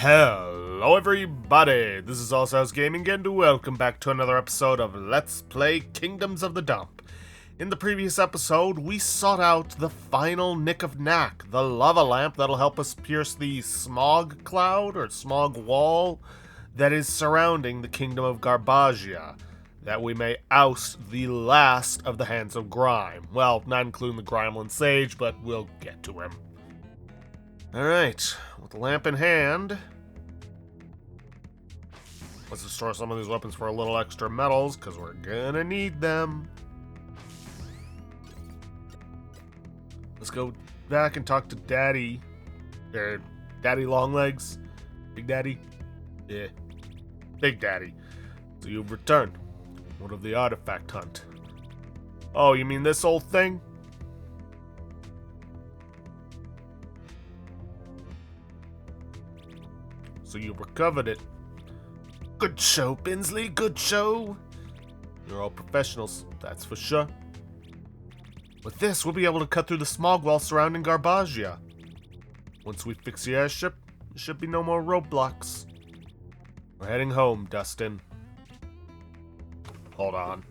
Hello everybody, this is Allshouse Gaming and welcome back to another episode of Let's Play Kingdoms of the Dump. In the previous episode, we sought out the final nick of knack, the lava lamp that'll help us pierce the smog cloud or smog wall that is surrounding the kingdom of Garbagia, that we may oust the last of the Hands of Grime. Well, not including the Grimeland Sage, but we'll get to him. Alright, with the lamp in hand, let's destroy some of these weapons for a little extra metals, because we're gonna need them. Let's go back and talk to Daddy. Daddy Longlegs? Big Daddy? Yeah. Big Daddy. So you've returned. What of the artifact hunt? Oh, you mean this old thing? So you recovered it. Good show, Binsley, good show. You're all professionals, that's for sure. With this, we'll be able to cut through the smog wall surrounding Garbagia. Once we fix the airship, there should be no more roadblocks. We're heading home, Dustin. Hold on.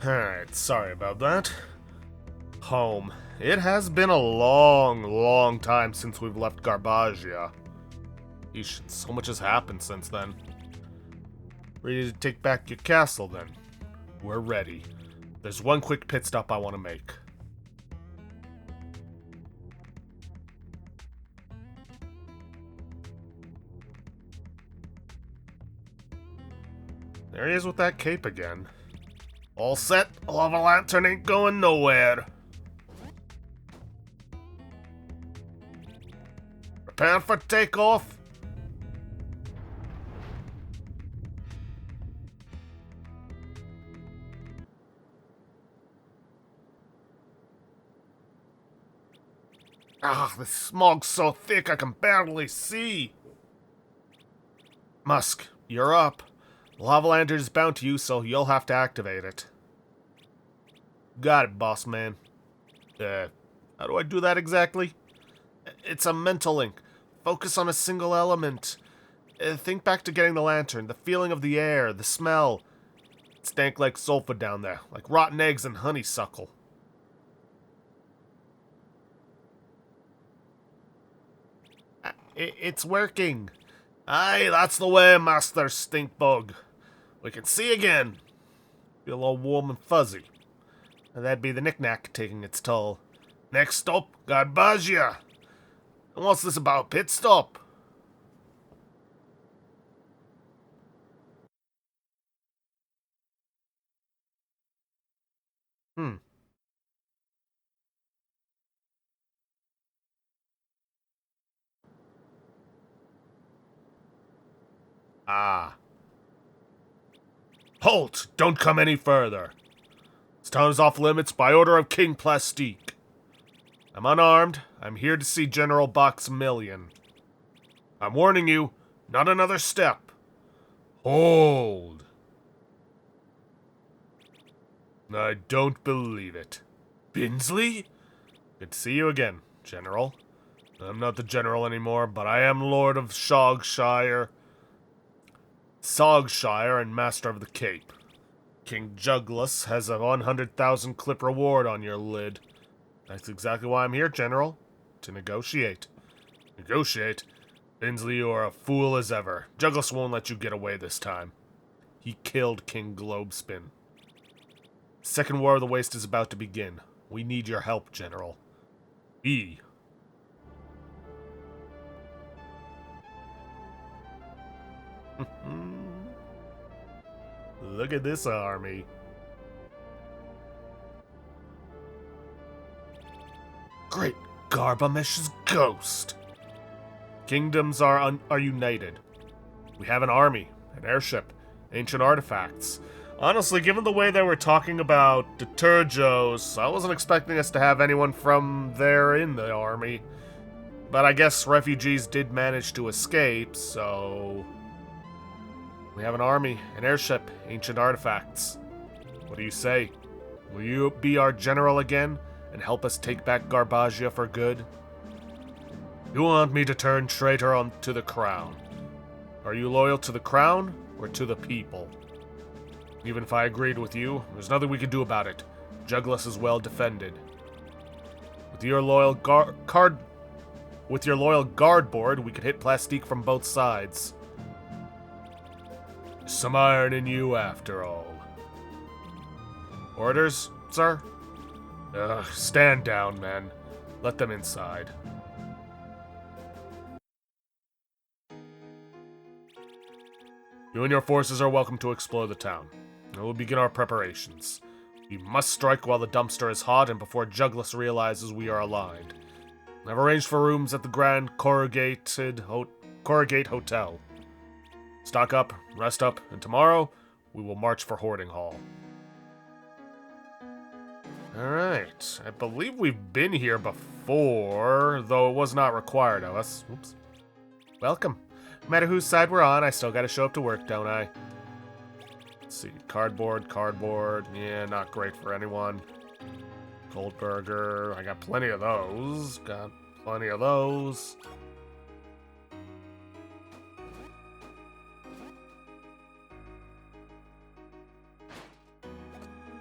Alright, sorry about that. Home. It has been a long time since we've left Garbagia. Eesh, so much has happened since then. Ready to take back your castle, then? We're ready. There's one quick pit stop I want to make. There he is with that cape again. All set, lava lantern ain't going nowhere. Prepare for takeoff. Ah, the smog's so thick I can barely see. Musk, you're up. The lava lantern is bound to you, so you'll have to activate it. Got it, boss man. How do I do that exactly? It's a mental link. Focus on a single element. Think back to getting the lantern, the feeling of the air, the smell. It stank like sulfur down there, like rotten eggs and honeysuckle. It's working. Aye, that's the way, Master Stinkbug. We can see again. Feel all warm and fuzzy. And that'd be the knick-knack taking its toll. Next stop, Garbagia. And what's this about pit stop? Ah. Halt! Don't come any further. This town is off limits by order of King Plastique. I'm unarmed. I'm here to see General Boxmillion. I'm warning you, not another step. Hold. I don't believe it. Binsley? Good to see you again, General. I'm not the General anymore, but I am Lord of Sogshire and Master of the Cape. King Juglus has a 100,000 clip reward on your lid. That's exactly why I'm here, General. To negotiate. Negotiate? Binsley, you are a fool as ever. Juglus won't let you get away this time. He killed King Globespin. Second War of the Waste is about to begin. We need your help, General. E. Look at this army. Great Garbamesh's ghost. Kingdoms are united. We have an army, an airship, ancient artifacts. Honestly, given the way they were talking about the Turjos, I wasn't expecting us to have anyone from there in the army. But I guess refugees did manage to escape, so... We have an army, an airship, ancient artifacts. What do you say? Will you be our general again and help us take back Garbagia for good? You want me to turn traitor to the crown? Are you loyal to the crown or to the people? Even if I agreed with you, there's nothing we can do about it. Juglas is well defended. With your loyal guard board, we could hit Plastique from both sides. Some iron in you, after all. Orders, sir? Stand down, men. Let them inside. You and your forces are welcome to explore the town. And we'll begin our preparations. We must strike while the dumpster is hot and before Juglas realizes we are aligned. I've arranged for rooms at the Grand Corrugate Hotel. Stock up, rest up, and tomorrow, we will march for Hoarding Hall. Alright, I believe we've been here before, though it was not required of us. Oops. Welcome. No matter whose side we're on, I still gotta show up to work, don't I? Let's see, cardboard. Yeah, not great for anyone. Goldburger, I got plenty of those.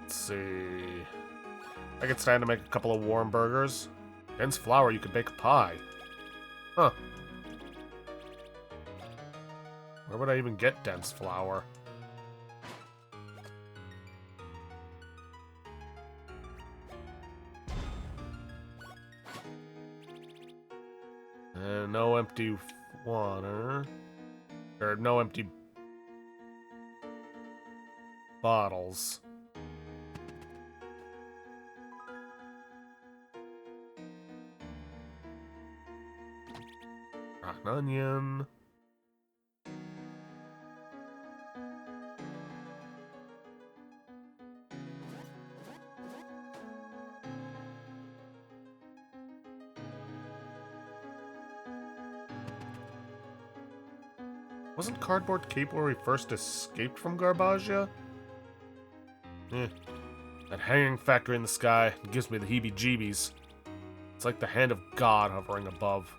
Let's see. I could stand to make a couple of warm burgers. Dense flour, you could bake a pie. Huh. Where would I even get dense flour? No empty water. Or no empty bottles. Rotten onion. Wasn't Cardboard Cape where we first escaped from Garbagia? That hanging factory in the sky gives me the heebie-jeebies. It's like the hand of God hovering above.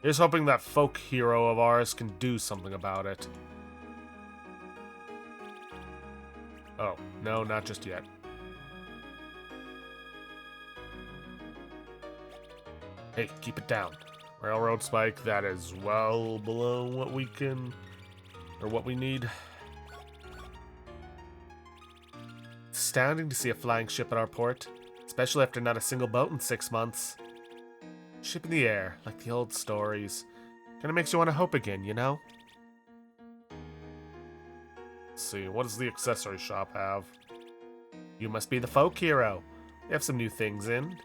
Here's hoping that folk hero of ours can do something about it. Oh, no, not just yet. Hey, keep it down. Railroad spike, that is well below what we can... or what we need. It's astounding to see a flying ship at our port, especially after not a single boat in 6 months. Ship in the air, like the old stories. Kinda makes you want to hope again, you know? Let's see, what does the accessory shop have? You must be the folk hero. They have some new things in.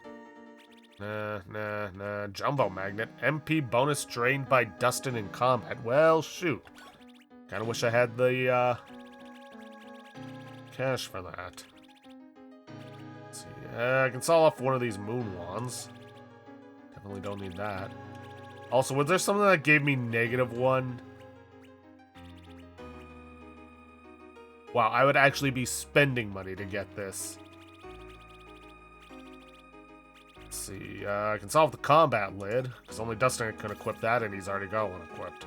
Nah. Jumbo magnet. MP bonus drained by Dustin in combat. Well, shoot. Kinda wish I had the, cash for that. Let's see. I can sell off one of these moon wands. Definitely don't need that. Also, was there something that gave me -1? Wow, I would actually be spending money to get this. Let's see, I can solve the combat lid, because only Dustin can equip that, and he's already got one equipped.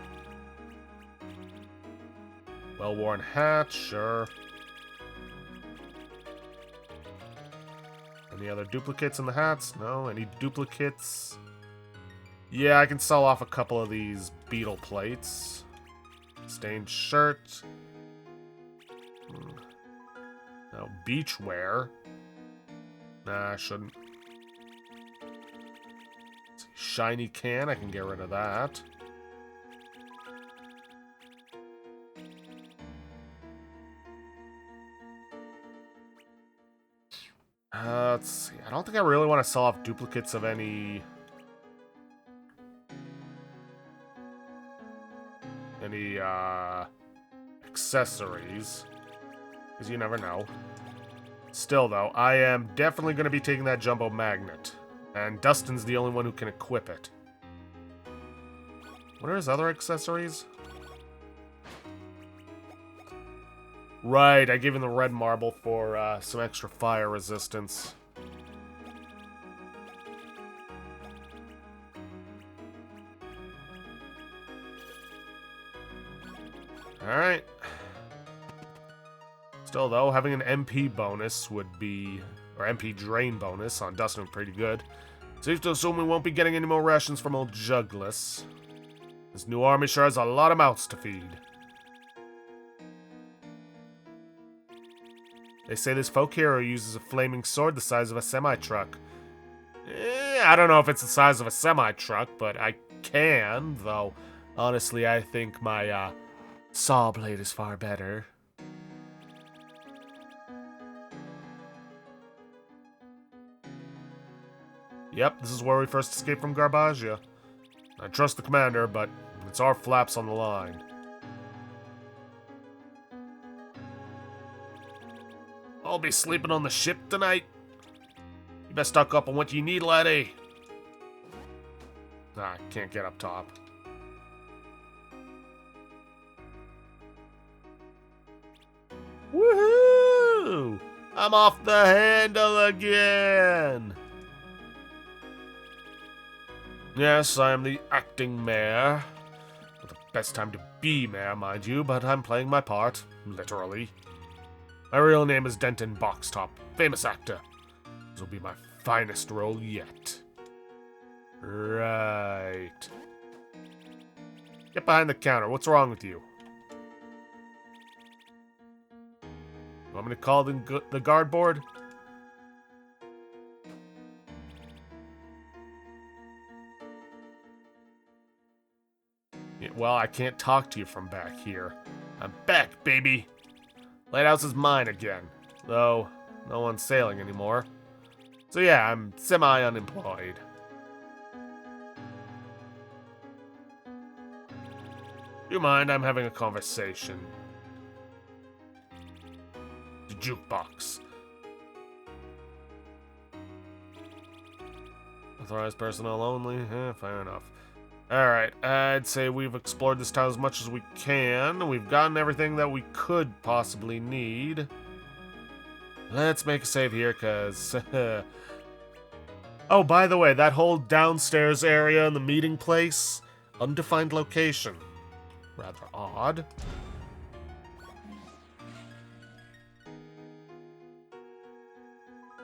Well-worn hat, sure. Any other duplicates in the hats? No. Any duplicates? Yeah, I can sell off a couple of these beetle plates. Stained shirt. No, beach wear. Nah, I shouldn't. Shiny can, I can get rid of that. Let's see. I don't think I really want to sell off duplicates of any accessories, because you never know. Still, though, I am definitely going to be taking that jumbo magnet, and Dustin's the only one who can equip it. What are his other accessories? Right, I gave him the red marble for some extra fire resistance. Alright. Still, though, having an MP bonus would be... or MP drain bonus on Dustin would be pretty good. Safe to assume we won't be getting any more rations from old Jugless. This new army sure has a lot of mouths to feed. They say this folk hero uses a flaming sword the size of a semi-truck. I don't know if it's the size of a semi-truck, but I can, though honestly I think my saw blade is far better. Yep, this is where we first escaped from Garbagia. I trust the commander, but it's our flaps on the line. I'll be sleeping on the ship tonight. You best stock up on what you need, laddie. I can't get up top. Woohoo! I'm off the handle again! Yes, I am the acting mayor. Not the best time to be mayor, mind you, but I'm playing my part, literally. My real name is Denton Boxtop, famous actor. This will be my finest role yet. Right. Get behind the counter. What's wrong with you? Want me to call the guard board? Yeah, well, I can't talk to you from back here. I'm back, baby. Lighthouse is mine again, though no one's sailing anymore. So yeah, I'm semi-unemployed. Do you mind? I'm having a conversation. The jukebox. Authorized personnel only? Fair enough. Alright, I'd say we've explored this town as much as we can. We've gotten everything that we could possibly need. Let's make a save here, because... oh, by the way, that whole downstairs area in the meeting place, undefined location. Rather odd.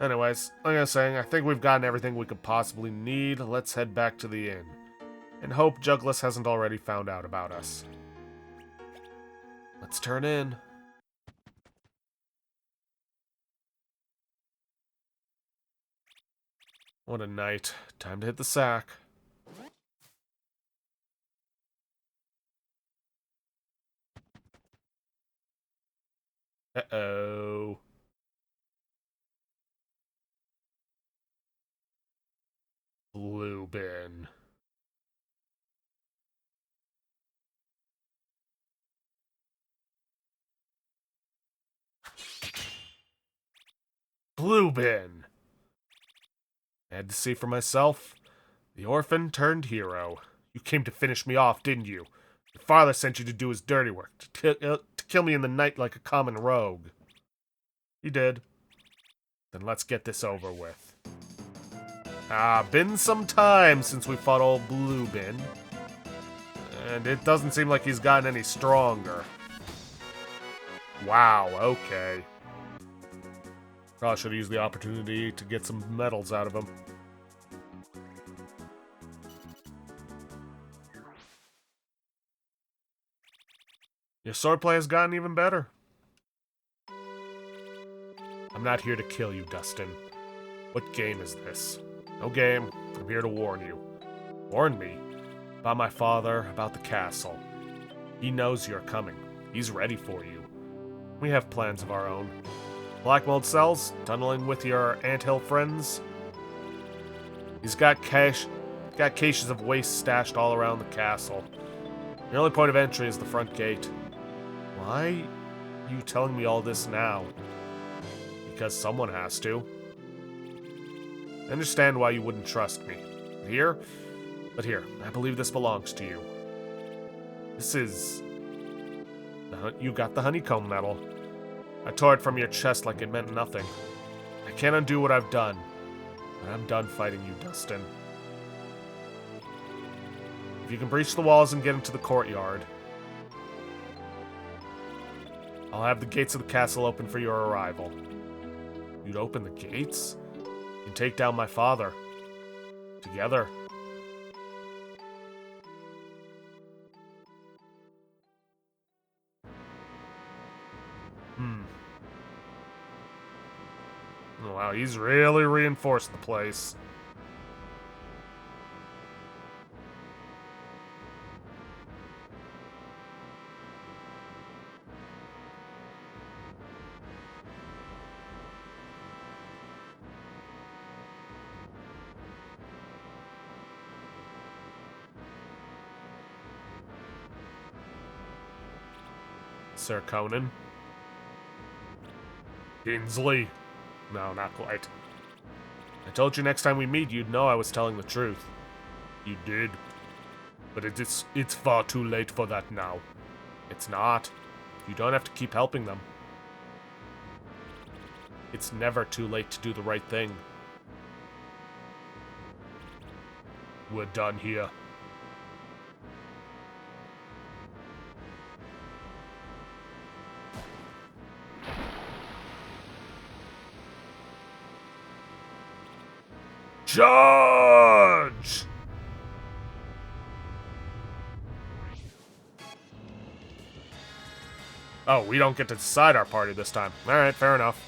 Anyways, like I was saying, I think we've gotten everything we could possibly need. Let's head back to the inn. And hope Jugless hasn't already found out about us. Let's turn in. What a night. Time to hit the sack. Uh-oh. Blue bin. Blue bin. I had to see for myself. The orphan turned hero. You came to finish me off, didn't you? Your father sent you to do his dirty work, to kill me in the night like a common rogue. He did. Then let's get this over with. Been some time since we fought old Blue Bin. And it doesn't seem like he's gotten any stronger. Wow, okay. Probably should have used the opportunity to get some medals out of him. Your swordplay has gotten even better. I'm not here to kill you, Dustin. What game is this? No game. I'm here to warn you. Warn me? About my father, about the castle. He knows you're coming. He's ready for you. We have plans of our own. Black mold cells, tunneling with your anthill friends. He's got caches of waste stashed all around the castle. The only point of entry is the front gate. Why are you telling me all this now? Because someone has to. I understand why you wouldn't trust me. But here, I believe this belongs to you. This is... You got the honeycomb medal. I tore it from your chest like it meant nothing. I can't undo what I've done. But I'm done fighting you, Dustin. If you can breach the walls and get into the courtyard, I'll have the gates of the castle open for your arrival. You'd open the gates? And take down my father. Together. Oh, wow, he's really reinforced the place. Sir Conan. Kingsley. No, not quite. I told you next time we meet, you'd know I was telling the truth. You did. But it's far too late for that now. It's not. You don't have to keep helping them. It's never too late to do the right thing. We're done here. Charge! Oh, we don't get to decide our party this time. Alright, fair enough.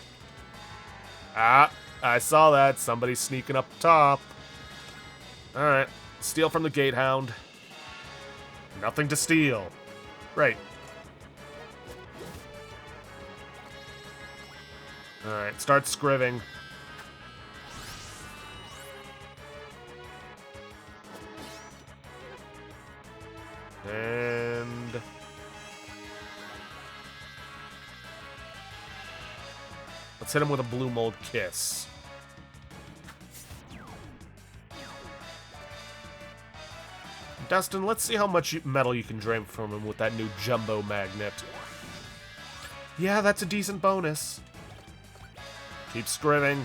Ah, I saw that. Somebody's sneaking up top. Alright, steal from the gatehound. Nothing to steal. Great. Alright, start scriving. And... let's hit him with a blue mold kiss. Dustin, let's see how much metal you can drain from him with that new jumbo magnet. Yeah, that's a decent bonus. Keep scriving.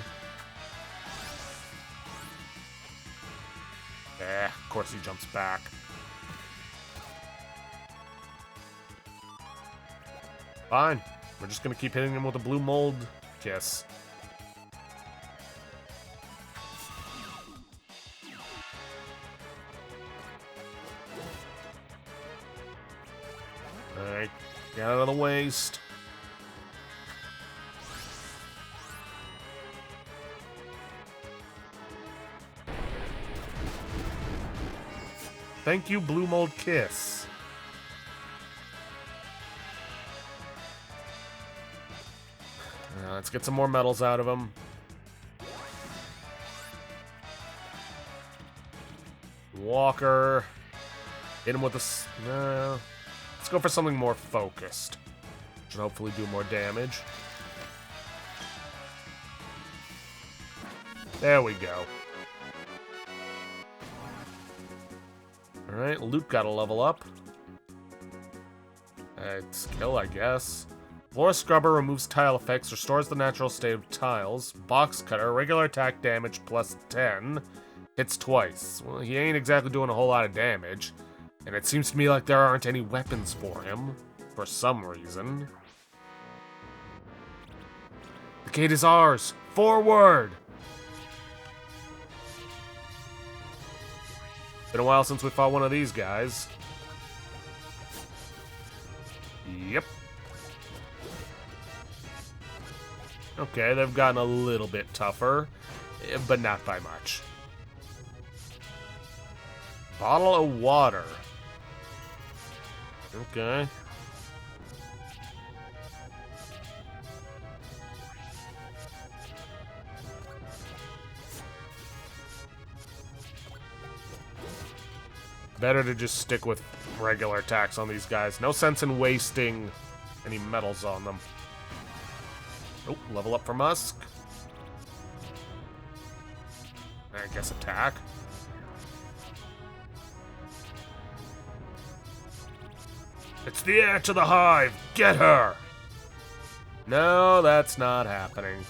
Of course he jumps back. Fine. We're just gonna keep hitting him with a blue mold kiss. Alright, get out of the waste. Thank you, blue mold kiss. Let's get some more medals out of him. Walker. Hit him with a... no. Let's go for something more focused. Should hopefully do more damage. There we go. Alright, Luke got a level up. Skill, I guess. Floor Scrubber removes tile effects, restores the natural state of tiles. Box Cutter, regular attack damage plus 10. Hits twice. Well, he ain't exactly doing a whole lot of damage. And it seems to me like there aren't any weapons for him. For some reason. The gate is ours! Forward! Been a while since we fought one of these guys. Yep. Okay, they've gotten a little bit tougher, but not by much. Bottle of water. Okay. Better to just stick with regular attacks on these guys. No sense in wasting any metals on them. Oh, level up for Musk. I guess attack. It's the heir to the hive! Get her! No, that's not happening.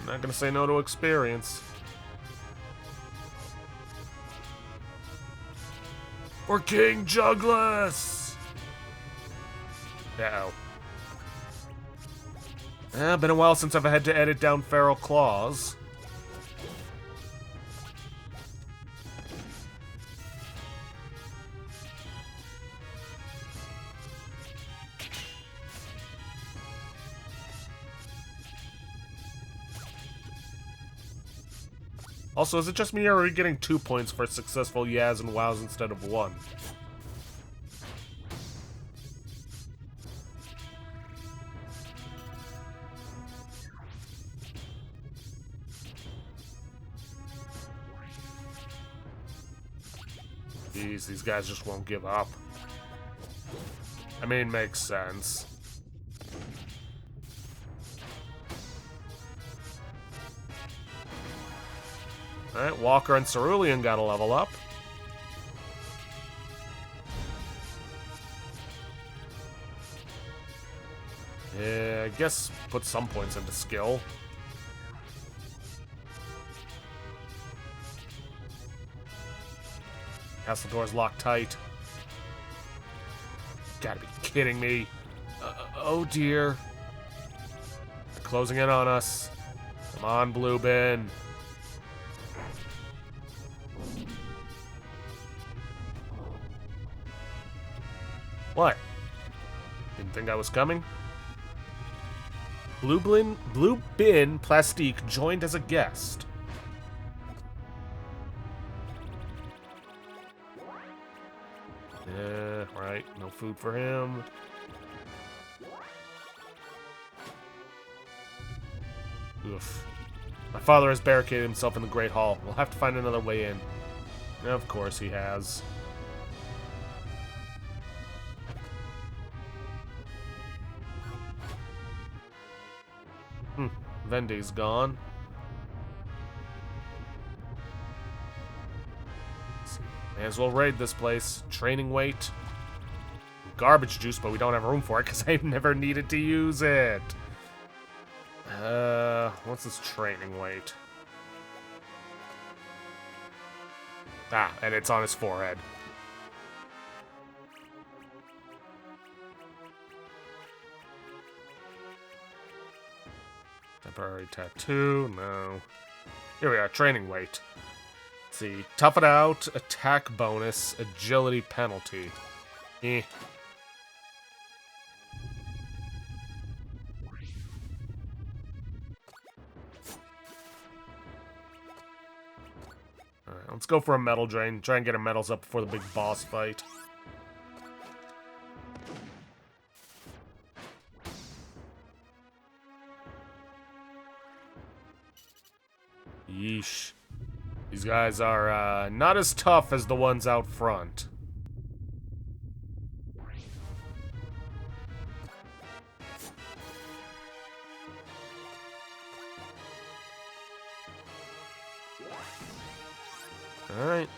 Not gonna say no to experience. For King Jugless! Uh-oh. Been a while since I've had to edit down Feral Claws. Also, is it just me, or are we getting 2 points for successful Yaz and Wows instead of 1? Jeez, these guys just won't give up. I mean, makes sense. Alright, Walker and Cerulean got a level up. Yeah, I guess put some points into skill. Castle door's locked tight. Gotta be kidding me. Oh dear. They're closing in on us. Come on, Blue Bin. What? Didn't think I was coming? Blue Bin Plastique joined as a guest. Yeah, right. No food for him. Oof. My father has barricaded himself in the Great Hall. We'll have to find another way in. Of course he has. Vendi's gone. May as well raid this place. Training weight. Garbage juice, but we don't have room for it because I've never needed to use it. What's this training weight? Ah, and it's on his forehead. Temporary tattoo, no. Here we are, training weight. Let's see, tough it out, attack bonus, agility penalty. Eh. Alright, let's go for a metal drain. Try and get our metals up before the big boss fight. Yeesh. These guys are not as tough as the ones out front. Alright.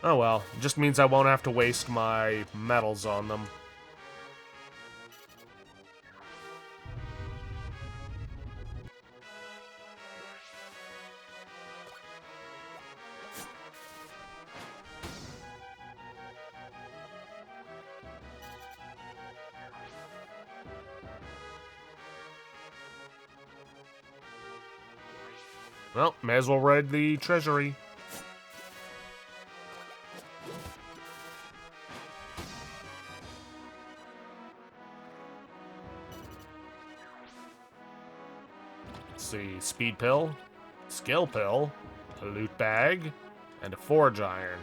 Oh well, it just means I won't have to waste my metals on them. Well, may as well raid the treasury. see. Speed pill, skill pill, a loot bag, and a forge iron.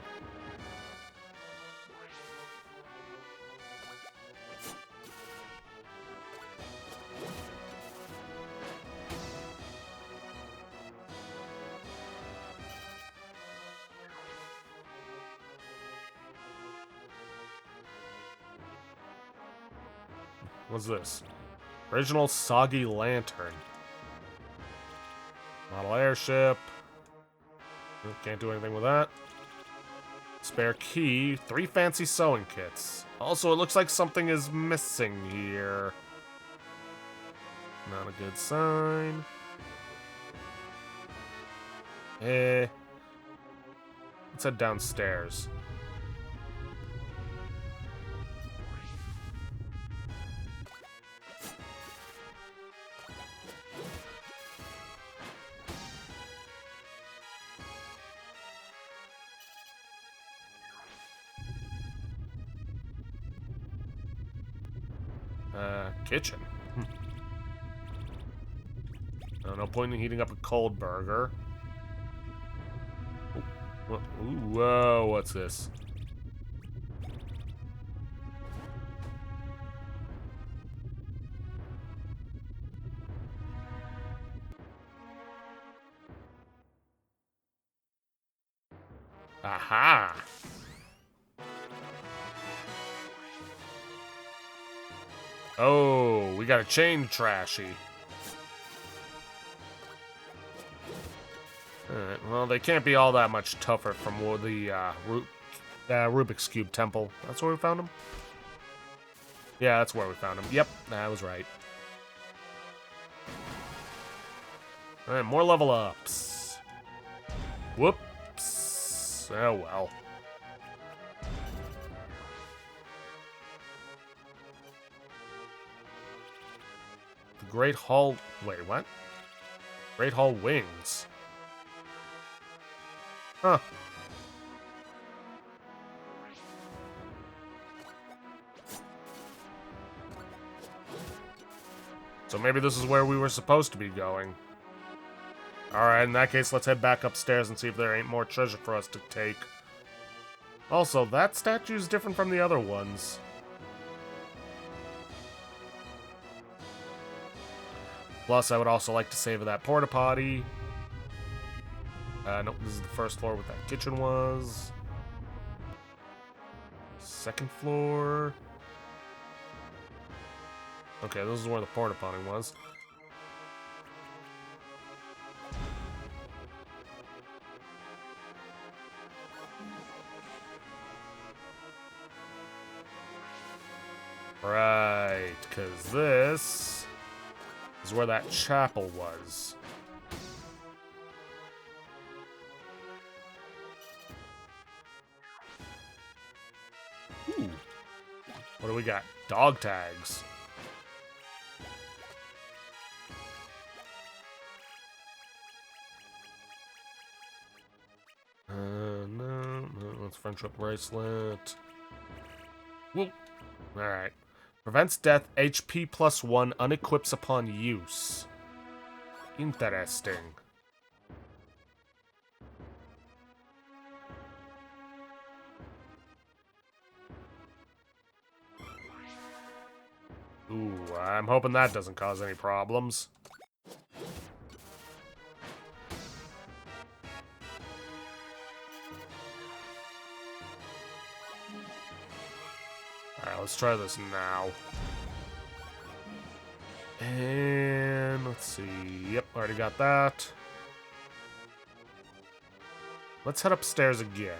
What's this? Original soggy lantern. Model airship. Can't do anything with that. Spare key. 3 fancy sewing kits. Also, it looks like something is missing here. Not a good sign. Let's head downstairs. Kitchen. No point in heating up a cold burger. Ooh, whoa, what's this? Aha! Oh, we got a chain trashy. Alright, well, they can't be all that much tougher from the Rubik's Cube Temple. That's where we found them? Yeah, that's where we found them. Yep, I was right. Alright, more level ups. Whoops. Oh well. The Great Hall... Wait, what? Great Hall Wings. Huh. So maybe this is where we were supposed to be going. Alright, in that case, let's head back upstairs and see if there ain't more treasure for us to take. Also, that statue's different from the other ones. Plus, I would also like to savor that porta potty. Nope, this is the first floor where that kitchen was. Second floor. Okay, this is where the porta potty was. Right, because this is where that chapel was. Ooh. What do we got? Dog tags. No, that's friendship bracelet. Whoop. Alright. Prevents death, HP +1, unequips upon use. Interesting. Ooh, I'm hoping that doesn't cause any problems. Alright, let's try this now. And let's see. Yep, already got that. Let's head upstairs again.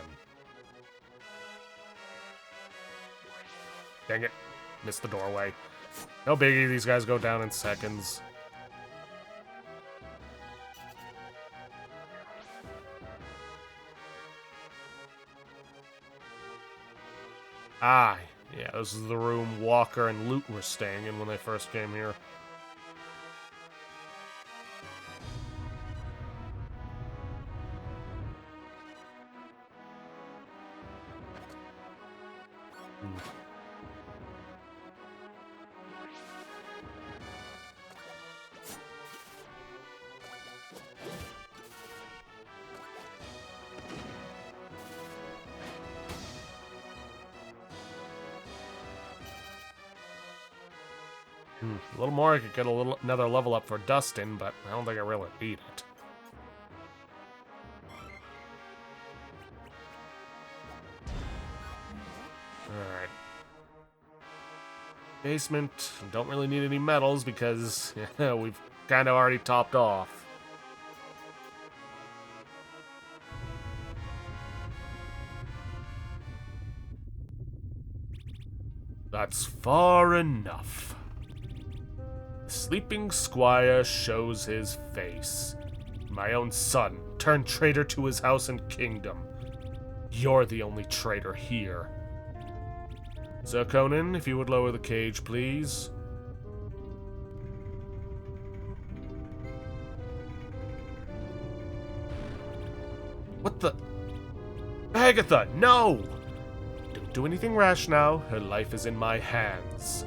Dang it. Missed the doorway. No biggie, these guys go down in seconds. Ah, yeah, this is the room Walker and Loot were staying in when they first came here. A little more, I could get another level up for Dustin, but I don't think I really need it. Alright. Basement, don't really need any medals because we've kind of already topped off. That's far enough. The sleeping squire shows his face. My own son, turned traitor to his house and kingdom. You're the only traitor here. Sir Conan, if you would lower the cage, please. What the? Agatha, no! Don't do anything rash now. Her life is in my hands.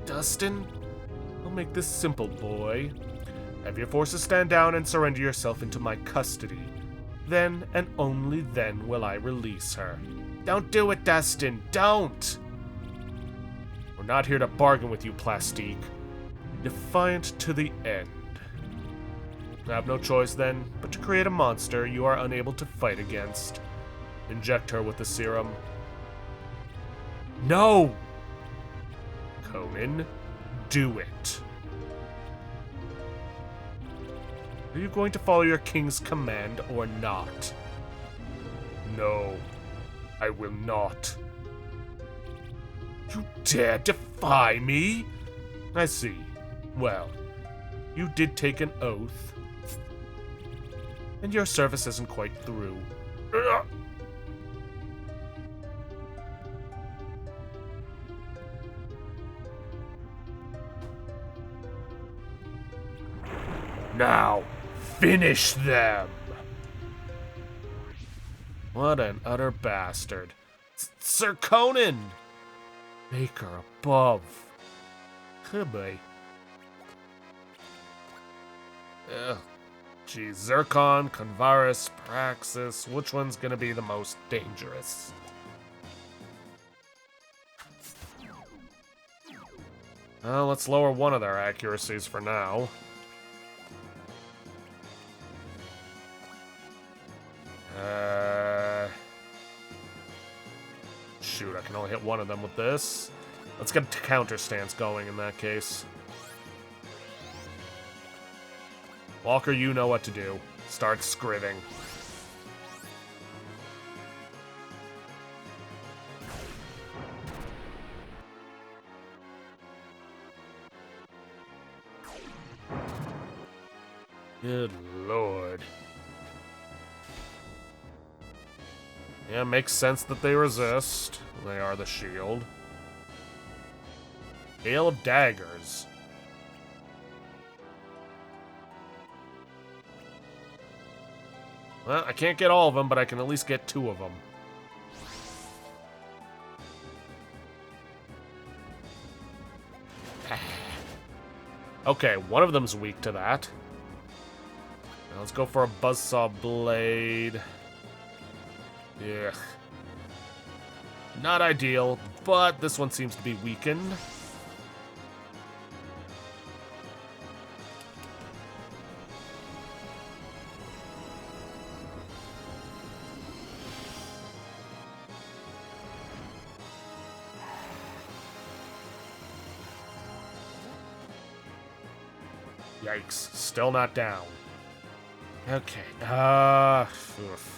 Dustin, I'll make this simple, boy. Have your forces stand down and surrender yourself into my custody. Then and only then will I release her. Don't do it, Dustin. Don't! We're not here to bargain with you, Plastique. Defiant to the end. I have no choice then, but to create a monster you are unable to fight against. Inject her with the serum. No! Conan, do it. Are you going to follow your king's command or not? No, I will not. You dare defy me? I see. Well, you did take an oath. And your service isn't quite through. Now, finish them! What an utter bastard. Sir Conan! Baker above. Good boy. Geez, Zircon, Convarus, Praxis, which one's gonna be the most dangerous? Let's lower one of their accuracies for now. Shoot, I can only hit one of them with this. Let's get a counter stance going in that case. Walker, you know what to do. Start scriving. Good lord. Yeah, makes sense that they resist. They are the shield. Hail of daggers. Well, I can't get all of them, but I can at least get two of them. Okay, one of them's weak to that. Now let's go for a buzzsaw blade. Yeah. Not ideal, but this one seems to be weakened. Yikes, still not down. Okay, oof.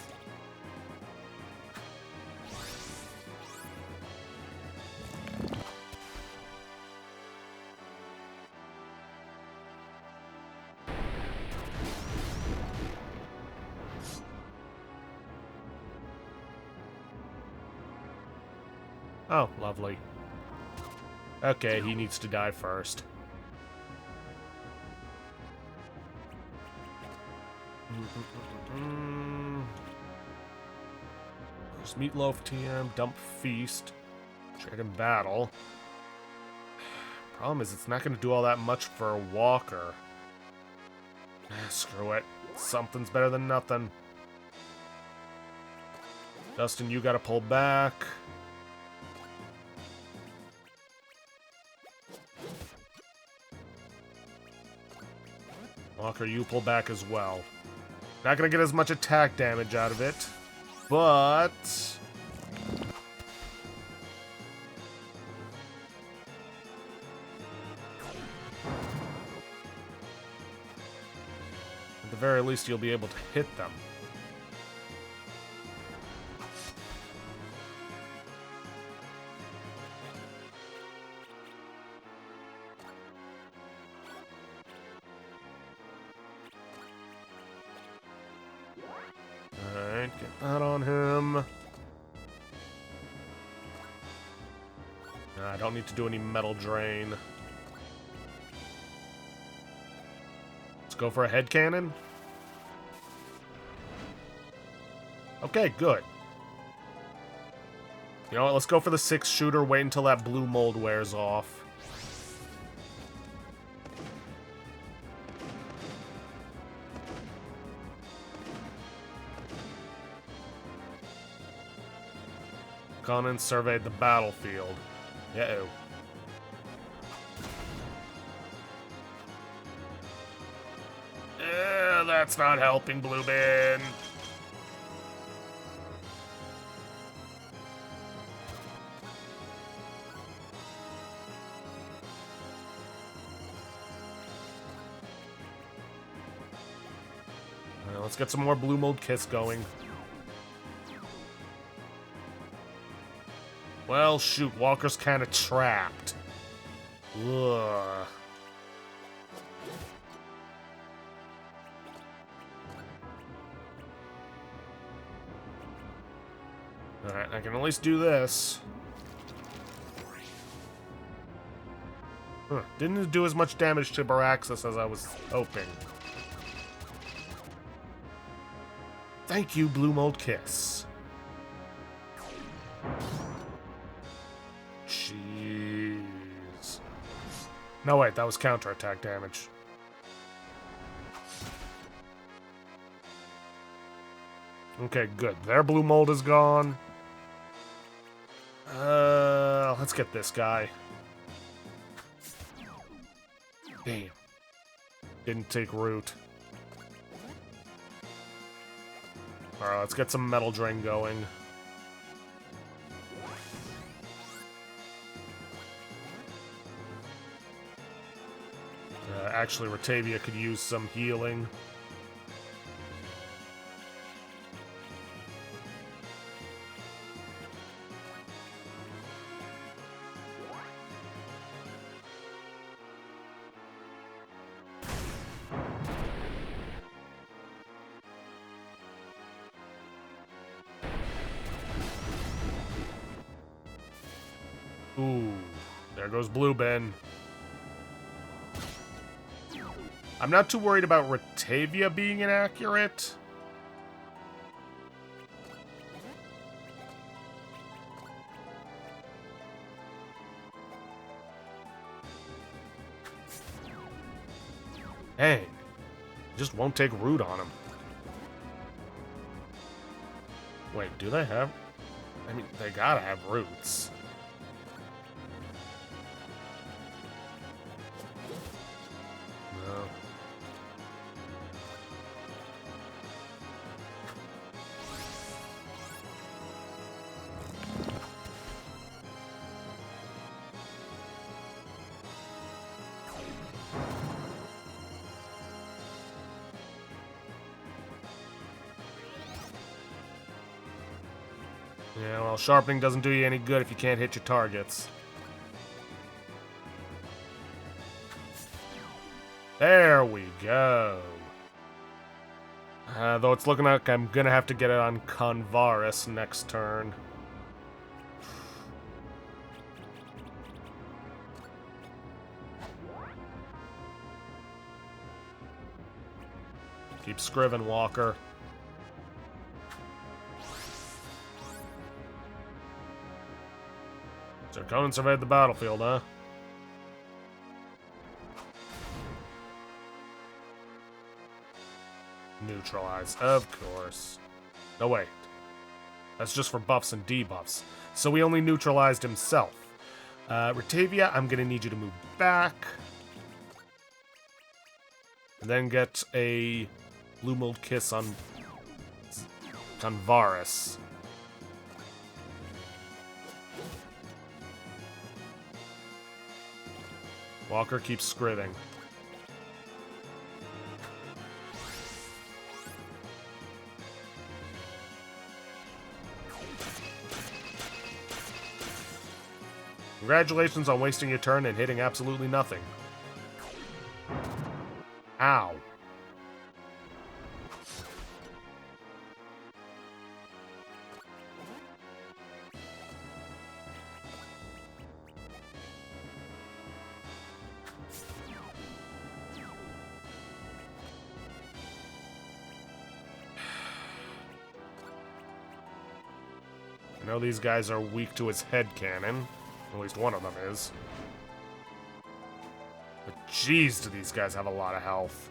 Oh, lovely. Okay, he needs to die first. There's Meatloaf TM, Dump Feast, Trade in Battle. Problem is, it's not going to do all that much for a Walker. Screw it. Something's better than nothing. Dustin, you gotta pull back. Walker, you pull back as well. Not gonna get as much attack damage out of it, but... at the very least, you'll be able to hit them. Alright, get that on him. I don't need to do any metal drain. Let's go for a head cannon. Okay, good. You know what, let's go for the 6-shooter, wait until that blue mold wears off. Conan surveyed the battlefield. Uh-oh. That's not helping, Bluebin. Let's get some more Blue Mold Kiss going. Well, shoot, Walker's kind of trapped. Ugh. Alright, I can at least do this. Didn't do as much damage to Baraxis as I was hoping. Thank you, Blue Mold Kiss. Jeez. No, wait, that was counterattack damage. Okay, good. Their blue mold is gone. Let's get this guy. Damn. Didn't take root. Alright, let's get some metal drain going. Actually, Ratavia could use some healing. Ooh, there goes Blue Ben. I'm not too worried about Ratavia being inaccurate. Dang. Just won't take root on him. Wait, do they have... I mean, they gotta have roots. No. Yeah, well, sharpening doesn't do you any good if you can't hit your targets. There we go. Though it's looking like I'm gonna have to get it on Convaris next turn. Keep scriving, Walker. So Conan surveyed the battlefield, huh? Neutralize, of course. No, wait. That's just for buffs and debuffs. So he only neutralized himself. Ratavia, I'm gonna need you to move back. And then get a Blue Mold Kiss on Varus. Walker keeps scribbing. Congratulations on wasting your turn and hitting absolutely nothing. Ow. I know these guys are weak to his head cannon. At least one of them is. But jeez, do these guys have a lot of health.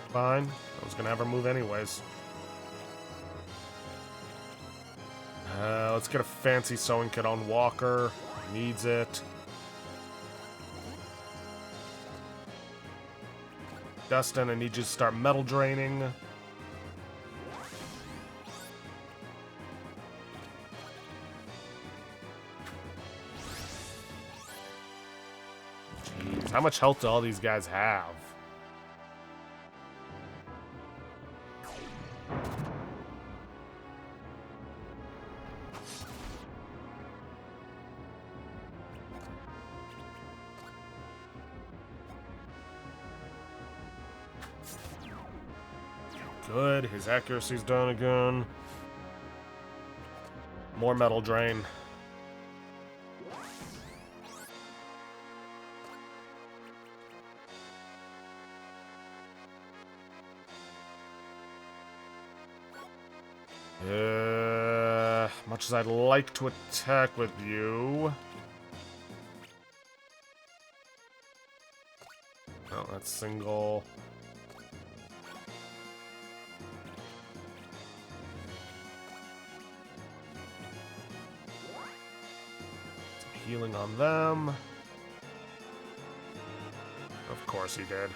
Fine. I was gonna have her move anyways. Let's get a fancy sewing kit on Walker. Needs it. Dustin, I need you to start metal draining. Jeez, how much health do all these guys have? Good, his accuracy's done again. More metal drain. Much as I'd like to attack with you. Oh, that's single. Healing on them. Of course he did.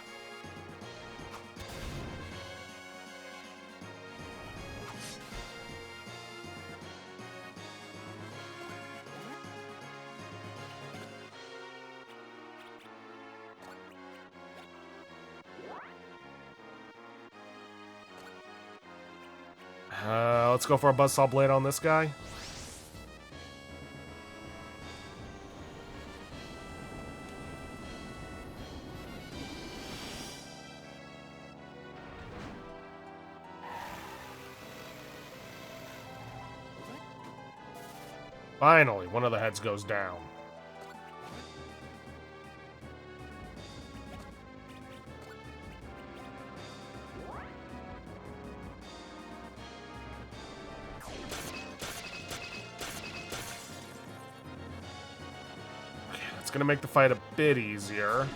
Let's go for a Buzzsaw Blade on this guy. Finally, one of the heads goes down. Okay, that's gonna make the fight a bit easier.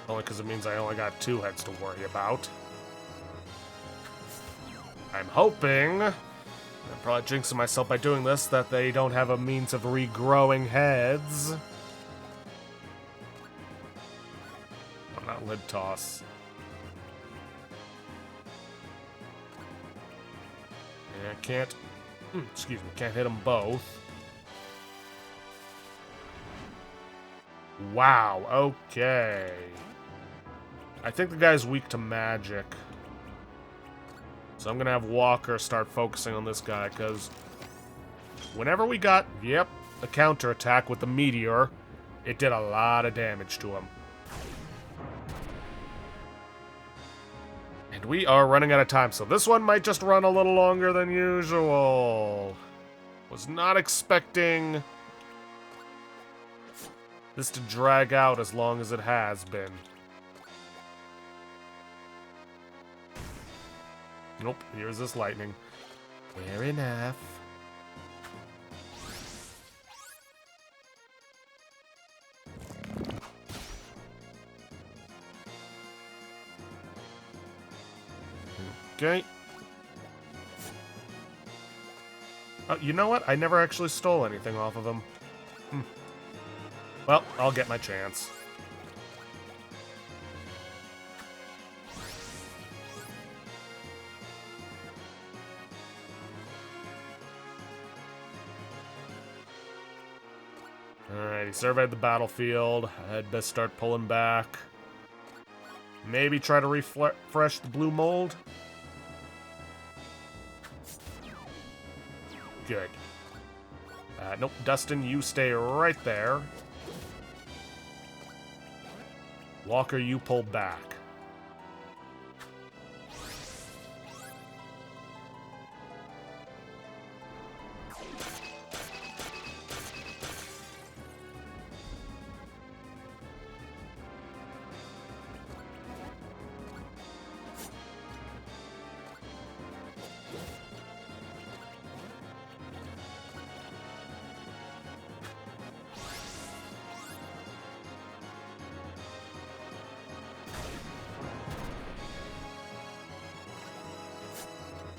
Only because it means I only got 2 heads to worry about. I'm hoping, I'm probably jinxing myself by doing this, that they don't have a means of regrowing heads. Oh, not lid toss. Yeah, I can't, excuse me, can't hit them both. Wow, okay. I think the guy's weak to magic. So I'm going to have Walker start focusing on this guy, because whenever we got, yep, a counterattack with the meteor, it did a lot of damage to him. And we are running out of time, so this one might just run a little longer than usual. Was not expecting this to drag out as long as it has been. Nope, here's this lightning. Fair enough. Okay. Oh, you know what? I never actually stole anything off of him. Well, I'll get my chance. Alright, he surveyed the battlefield. I'd best start pulling back. Maybe try to refresh the blue mold. Good. Nope, Dustin, you stay right there. Walker, you pull back.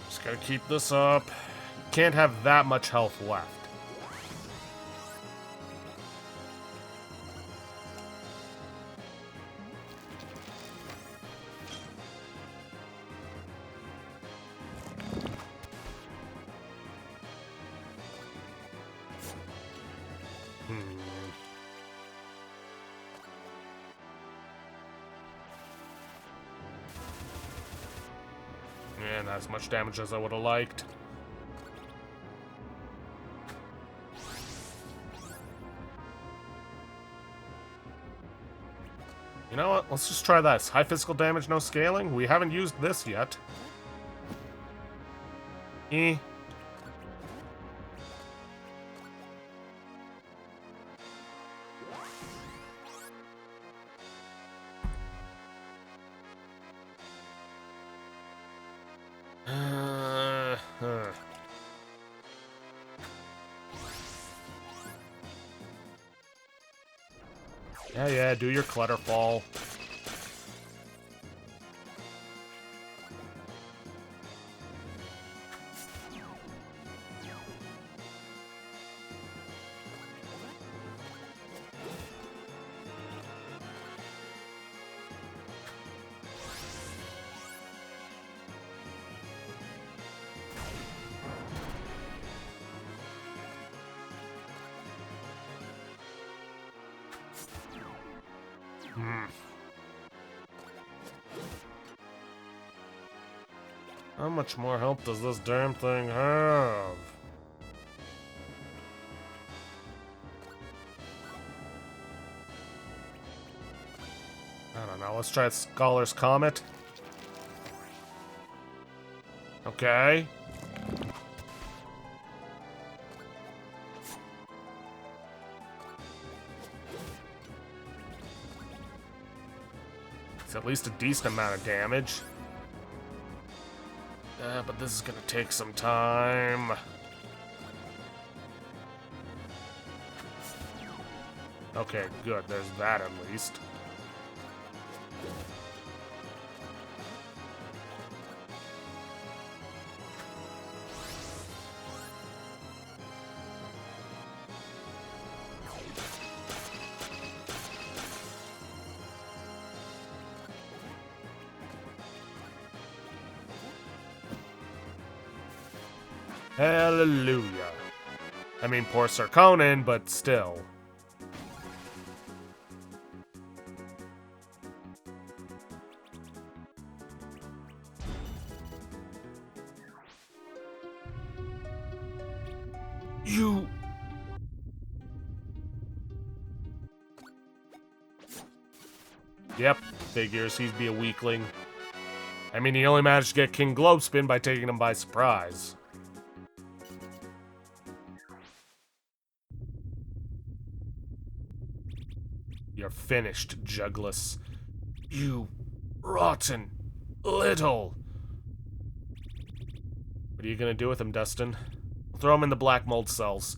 Just gotta keep this up. Can't have that much health left. Yeah, not as much damage as I would have liked. You know what? Let's just try this. High physical damage, no scaling. We haven't used this yet. Eh. Yeah, do your clutter fall. How much more health does this damn thing have? I don't know, let's try Scholar's Comet. Okay. It's at least a decent amount of damage. But this is gonna take some time. Okay, good. There's that at least. Hallelujah. I mean, poor Sir Conan, but still. You... Yep, figures he'd be a weakling. I mean, he only managed to get King Globespin by taking him by surprise. You're finished, Jugless. You rotten little... What are you gonna do with him, Dustin? We'll throw him in the black mold cells.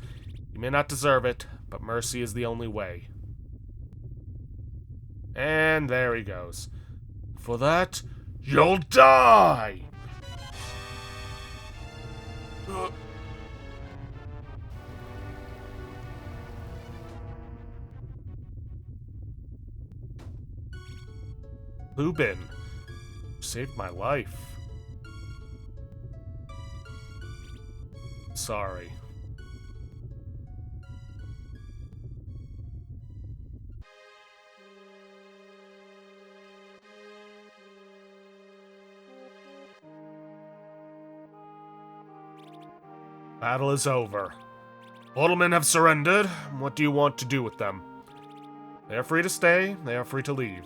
You may not deserve it, but mercy is the only way. And there he goes. For that, you'll die! Lubin, you saved my life. Sorry. Battle is over. Bottlemen have surrendered. What do you want to do with them? They are free to stay, they are free to leave.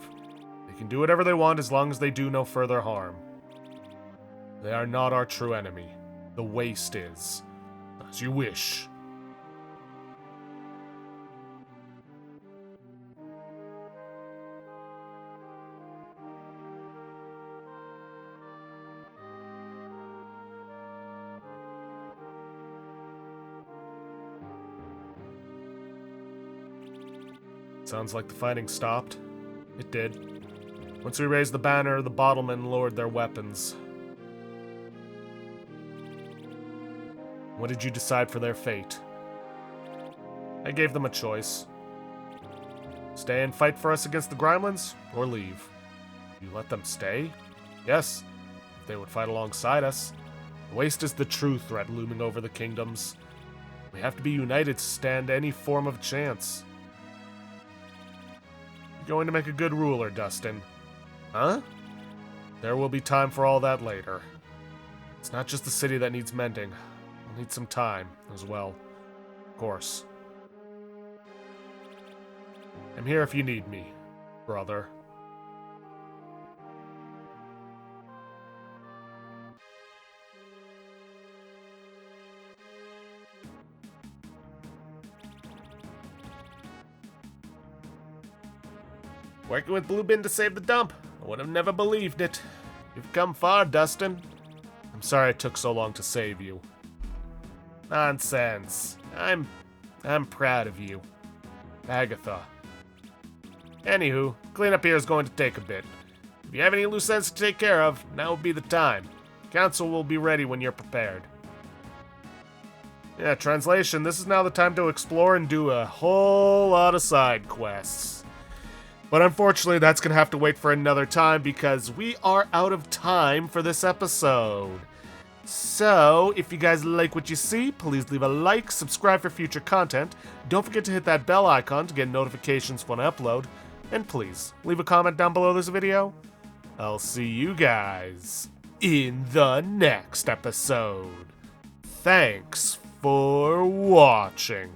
They can do whatever they want as long as they do no further harm. They are not our true enemy. The waste is. As you wish. Sounds like the fighting stopped. It did. Once we raised the banner, the bottlemen lowered their weapons. What did you decide for their fate? I gave them a choice. Stay and fight for us against the Gremlins, or leave. You let them stay? Yes, if they would fight alongside us. The waste is the true threat looming over the kingdoms. We have to be united to stand any form of chance. You're going to make a good ruler, Dustin. Huh? There will be time for all that later. It's not just the city that needs mending. We'll need some time, as well. Of course. I'm here if you need me, brother. Working with Blue Bin to save the dump. I would have never believed it. You've come far, Dustin. I'm sorry it took so long to save you. Nonsense. I'm proud of you. Agatha. Anywho, cleanup here is going to take a bit. If you have any loose ends to take care of, now would be the time. Council will be ready when you're prepared. Yeah, translation, this is now the time to explore and do a whole lot of side quests. But unfortunately, that's going to have to wait for another time because we are out of time for this episode. So, if you guys like what you see, please leave a like, subscribe for future content. Don't forget to hit that bell icon to get notifications when I upload. And please, leave a comment down below this video. I'll see you guys in the next episode. Thanks for watching.